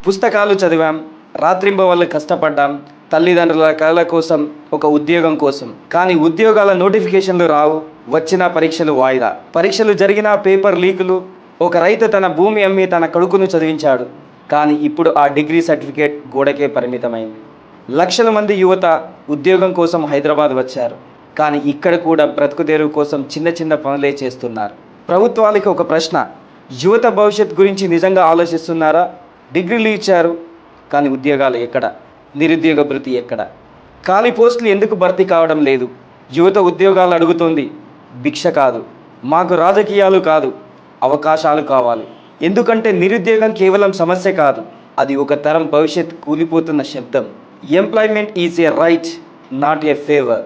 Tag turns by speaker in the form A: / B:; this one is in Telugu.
A: పుస్తకాలు చదివాం, రాత్రింబవళ్ళు కష్టపడ్డాం, తల్లిదండ్రుల కళల కోసం, ఒక ఉద్యోగం కోసం. కానీ ఉద్యోగాల నోటిఫికేషన్లు రావు, వచ్చిన పరీక్షలు వాయిదా. పరీక్షలు జరిగిన పేపర్ లీకులు. ఒక రైతు తన భూమి అమ్మి తన కొడుకును చదివించాడు. కానీ ఇప్పుడు ఆ డిగ్రీ సర్టిఫికేట్ గోడకే పరిమితమైంది. లక్షల మంది యువత ఉద్యోగం కోసం హైదరాబాద్ వచ్చారు. కానీ ఇక్కడ కూడా బ్రతుకుదెరువు కోసం చిన్న చిన్న పనులే చేస్తున్నారు. ప్రభుత్వానికి ఒక ప్రశ్న, యువత భవిష్యత్ గురించి నిజంగా ఆలోచిస్తున్నారా? డిగ్రీలు ఇచ్చారు, కానీ ఉద్యోగాలు ఎక్కడ? నిరుద్యోగ భృతి ఎక్కడ? ఖాళీ పోస్టులు ఎందుకు భర్తీ కావడం లేదు? యువత ఉద్యోగాలు అడుగుతోంది, భిక్ష కాదు. మాకు రాజకీయాలు కాదు, అవకాశాలు కావాలి. ఎందుకంటే నిరుద్యోగం కేవలం సమస్య కాదు, అది ఒక తరం భవిష్యత్ కూలిపోతున్న శబ్దం. Employment is a right, not a favour.